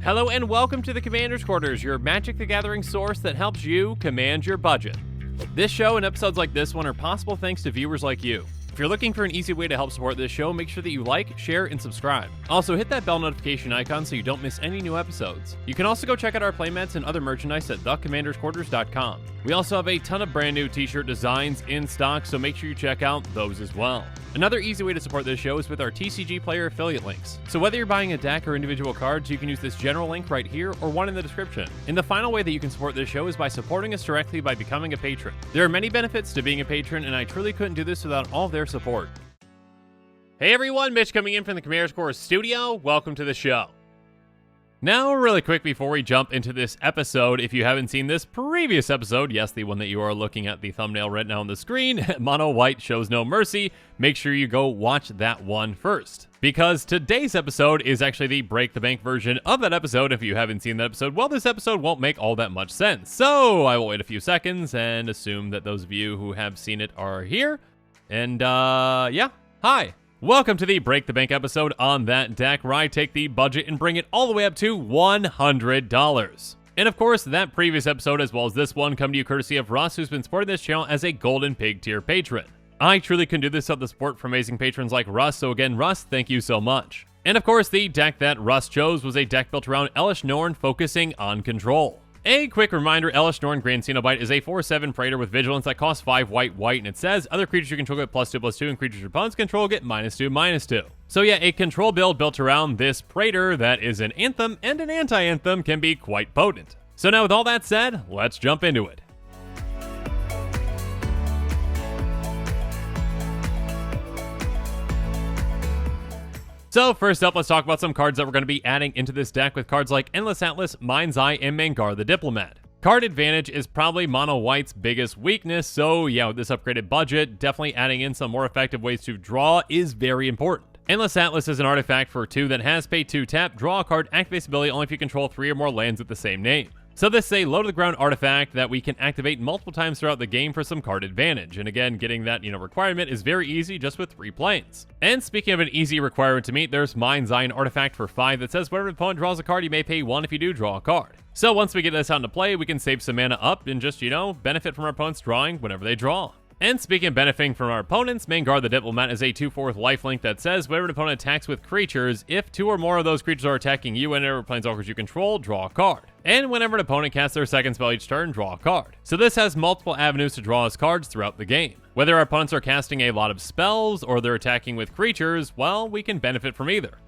Hello and welcome to the Commander's Quarters, your Magic the Gathering source that helps you command your budget. This show and episodes like this one are possible thanks to viewers like you. If you're looking for an easy way to help support this show, make sure that you like, share, and subscribe. Also, hit that bell notification icon so you don't miss any new episodes. You can also go check out our playmats and other merchandise at thecommandersquarters.com. We also have a ton of brand new t-shirt designs in stock, so make sure you check out those as well. Another easy way to support this show is with our TCG Player affiliate links. So whether you're buying a deck or individual cards, you can use this general link right here or one in the description. And the final way that you can support this show is by supporting us directly by becoming a patron. There are many benefits to being a patron, and I truly couldn't do this without all of their support. Hey everyone, Mitch coming in from the Commander's Quarters studio. Welcome to the show. Now, really quick before we jump into this episode, if you haven't seen this previous episode, yes, the one that you are looking at the thumbnail right now on the screen, Mono White Shows No Mercy, make sure you go watch that one first. Because today's episode is actually the Break the Bank version of that episode. If you haven't seen that episode, well, this episode won't make all that much sense. So I will wait a few seconds and assume that those of you who have seen it are here. And, yeah, hi. Welcome to the Break the Bank episode on that deck where I take the budget and bring it all the way up to $100. And of course, that previous episode as well as this one come to you courtesy of Russ, who's been supporting this channel as a Golden Pig tier patron. I truly can do this without the support from amazing patrons like Russ, so again, Russ, thank you so much. And of course, the deck that Russ chose was a deck built around Elesh Norn focusing on control. A quick reminder, Elesh Norn Grand Cenobite is a 4/7 Praetor with Vigilance that costs 5 white, and it says, other creatures you control get +2/+2, and creatures your opponents control get -2/-2. So yeah, a control build built around this Praetor that is an Anthem and an anti-Anthem can be quite potent. So now with all that said, let's jump into it. So first up, let's talk about some cards that we're going to be adding into this deck with cards like Endless Atlas, Mind's Eye, and Mangar the Diplomat. Card advantage is probably Mono White's biggest weakness, so yeah, with this upgraded budget, definitely adding in some more effective ways to draw is very important. Endless Atlas is an artifact for 2 that has pay 2 tap, draw a card, activates ability only if you control 3 or more lands with the same name. So this is a low-to-the-ground artifact that we can activate multiple times throughout the game for some card advantage. And again, getting that, requirement is very easy just with 3 planes. And speaking of an easy requirement to meet, there's Mind's Eye, an artifact for 5 that says whenever the opponent draws a card, you may pay 1 if you do draw a card. So once we get this out into play, we can save some mana up and just, benefit from our opponent's drawing whenever they draw. And speaking of benefiting from our opponents, Mangar the Diplomat is a 2/4 lifelink that says whenever an opponent attacks with creatures, if 2 or more of those creatures are attacking you and whenever planeswalkers you control, draw a card. And whenever an opponent casts their second spell each turn, draw a card. So this has multiple avenues to draw us cards throughout the game. Whether our opponents are casting a lot of spells or they're attacking with creatures, well, we can benefit from either.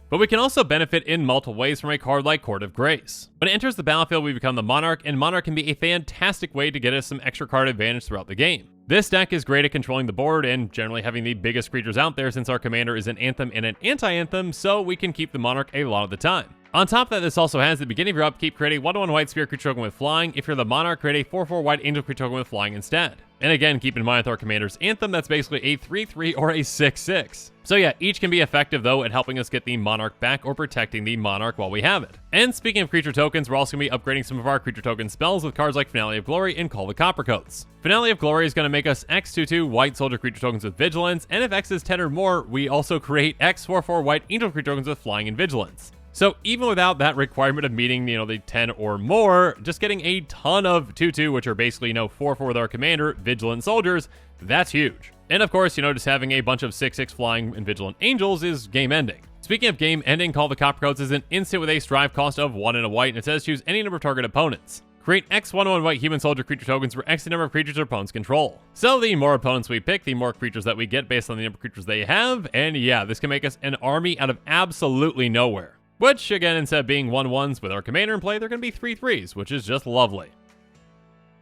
But we can also benefit in multiple ways from a card like Court of Grace. When it enters the battlefield, we become the Monarch, and Monarch can be a fantastic way to get us some extra card advantage throughout the game. This deck is great at controlling the board and generally having the biggest creatures out there since our commander is an Anthem and an anti-Anthem, so we can keep the Monarch a lot of the time. On top of that, this also has at the beginning of your upkeep, create a 1/1 white spirit creature token with flying. If you're the Monarch, create a 4/4 white angel creature token with flying instead. And again, keep in mind with our commander's Anthem, that's basically a 3/3 or a 6/6. So yeah, each can be effective though at helping us get the Monarch back or protecting the Monarch while we have it. And speaking of creature tokens, we're also going to be upgrading some of our creature token spells with cards like Finale of Glory and Call the Coppercoats. Finale of Glory is going to make us X/2/2 white soldier creature tokens with Vigilance, and if X is 10 or more, we also create X/4/4 white angel creature tokens with flying and Vigilance. So even without that requirement of meeting, the 10 or more, just getting a ton of 2/2, which are basically, 4/4 with our commander, Vigilant Soldiers, that's huge. And of course, just having a bunch of 6/6 flying and Vigilant Angels is game ending. Speaking of game ending, Call the Coppercoats is an instant with a strive cost of 1 and a white, and it says choose any number of target opponents. Create X/1/1 white human soldier creature tokens for X number of creatures our opponents control. So the more opponents we pick, the more creatures that we get based on the number of creatures they have, and yeah, this can make us an army out of absolutely nowhere. Which, again, instead of being 1/1s with our commander in play, they're going to be 3/3s, which is just lovely.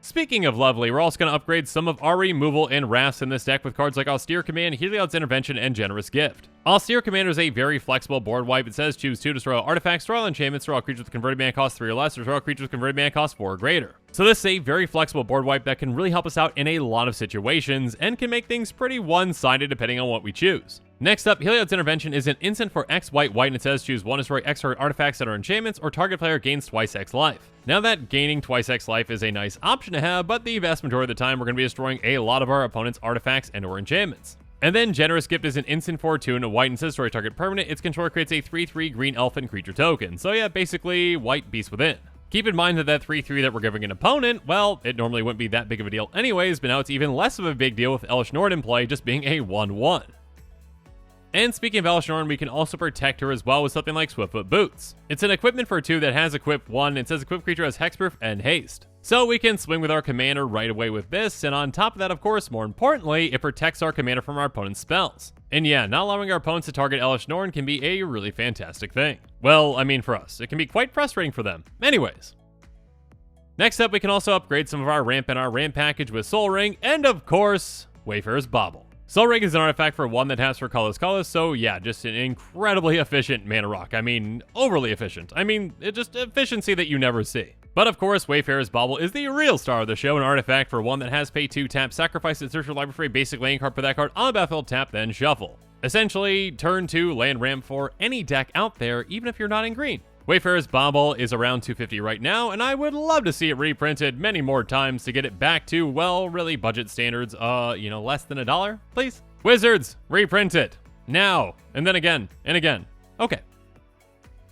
Speaking of lovely, we're also going to upgrade some of our removal and wraths in this deck with cards like Austere Command, Heliod's Intervention, and Generous Gift. Austere Commander is a very flexible board wipe. It says choose 2 to destroy all artifacts, destroy all enchantments, destroy all creatures with converted mana cost 3 or less, or destroy all creatures with converted mana cost 4 or greater. So this is a very flexible board wipe that can really help us out in a lot of situations, and can make things pretty one-sided depending on what we choose. Next up, Heliod's Intervention is an instant for X white, and it says choose 1 to destroy X target artifacts that are enchantments, or target player gains twice X life. Now that gaining twice X life is a nice option to have, but the vast majority of the time we're going to be destroying a lot of our opponent's artifacts and or enchantments. And then Generous Gift is an instant for 2 and a white and says destroy target permanent. Its controller creates a 3/3 green elfin creature token. So yeah, basically white beast within. Keep in mind that that 3/3 that we're giving an opponent, well, it normally wouldn't be that big of a deal anyways, but now it's even less of a big deal with Elesh Norn in play just being a 1/1. And speaking of Elesh Norn, we can also protect her as well with something like Swiftfoot Boots. It's an equipment for 2 that has equip 1. It says equipped creature has hexproof and haste. So we can swing with our commander right away with this, and on top of that, of course, more importantly, it protects our commander from our opponent's spells. And yeah, not allowing our opponents to target Elesh Norn can be a really fantastic thing. Well, I mean for us, it can be quite frustrating for them. Anyways. Next up, we can also upgrade some of our ramp and our ramp package with Soul Ring, and of course, Wayfarer's Bauble. Soul Ring is an artifact for 1 that has for colorless, so yeah, just an incredibly efficient mana rock. I mean, overly efficient. I mean, it's just efficiency that you never see. But of course, Wayfarer's Bauble is the real star of the show, an artifact for 1 that has pay 2, tap, sacrifice, and search your library for a basic land card for that card on the battlefield, tap, then shuffle. Essentially, turn 2, land ramp for any deck out there, even if you're not in green. Wayfarer's Bauble is around $250 right now, and I would love to see it reprinted many more times to get it back to, well, really budget standards, less than $1, please? Wizards, reprint it. Now, and then again, and again. Okay.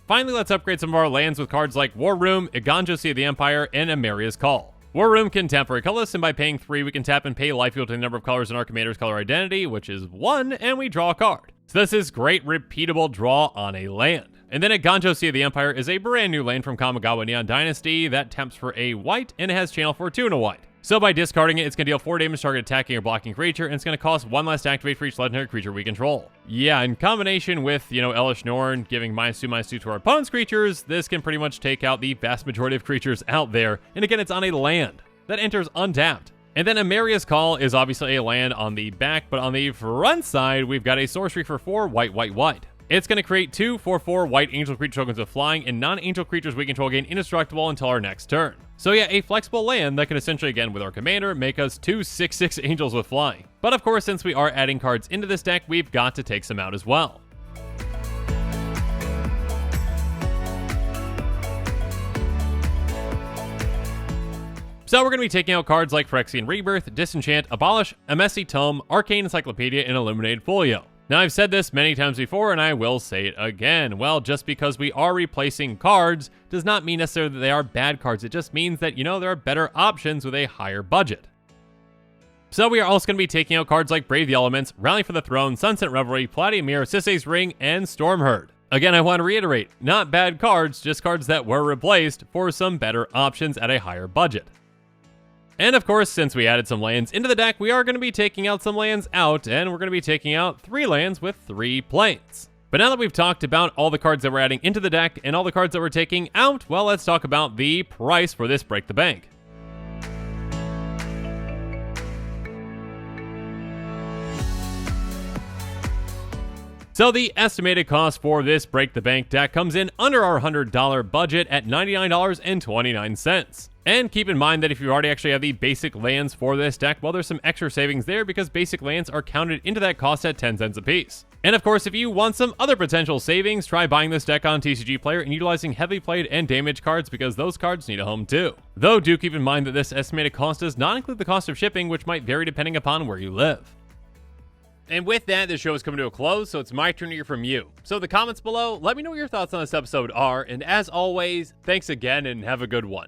Finally, let's upgrade some of our lands with cards like War Room, Iganjo Sea of the Empire, and Emeria's Call. War Room can tap for a colorless, and by paying 3, we can tap and pay life equal to the number of colors in our commander's color identity, which is 1, and we draw a card. So this is great repeatable draw on a land. And then Iganjo Sea of the Empire is a brand new land from Kamigawa Neon Dynasty that taps for a white, and it has channel for 2 and a white. So by discarding it, it's going to deal 4 damage to target attacking or blocking creature, and it's going to cost 1 less to activate for each legendary creature we control. Yeah, in combination with, Elesh Norn giving -2/-2 to our opponent's creatures, this can pretty much take out the vast majority of creatures out there. And again, it's on a land that enters untapped. And then Emeria's Call is obviously a land on the back, but on the front side, we've got a sorcery for 4 white, white, white. It's going to create 2 4/4 white angel creature tokens with flying, and non-angel creatures we control gain indestructible until our next turn. So yeah, a flexible land that can essentially, again, with our commander, make us 2 6/6 angels with flying. But of course, since we are adding cards into this deck, we've got to take some out as well. So we're going to be taking out cards like Phyrexian Rebirth, Disenchant, Abolish, a Messy Tome, Arcane Encyclopedia, and Illuminated Folio. Now, I've said this many times before, and I will say it again. Well, just because we are replacing cards does not mean necessarily that they are bad cards. It just means that, there are better options with a higher budget. So we are also going to be taking out cards like Brave the Elements, Rally for the Throne, Sunset Revelry, Palladium Mirror, Sisay's Ring, and Stormherd. Again, I want to reiterate, not bad cards, just cards that were replaced for some better options at a higher budget. And of course, since we added some lands into the deck, we are going to be taking out some lands out, and we're going to be taking out 3 lands with 3 planes. But now that we've talked about all the cards that we're adding into the deck and all the cards that we're taking out, well, let's talk about the price for this Break the Bank. So the estimated cost for this Break the Bank deck comes in under our $100 budget at $99.29. And keep in mind that if you already actually have the basic lands for this deck, well, there's some extra savings there because basic lands are counted into that cost at 10 cents a piece. And of course, if you want some other potential savings, try buying this deck on TCG Player and utilizing heavily played and damaged cards because those cards need a home too. Though do keep in mind that this estimated cost does not include the cost of shipping, which might vary depending upon where you live. And with that, the show is coming to a close, so it's my turn to hear from you. So in the comments below, let me know what your thoughts on this episode are, and as always, thanks again and have a good one.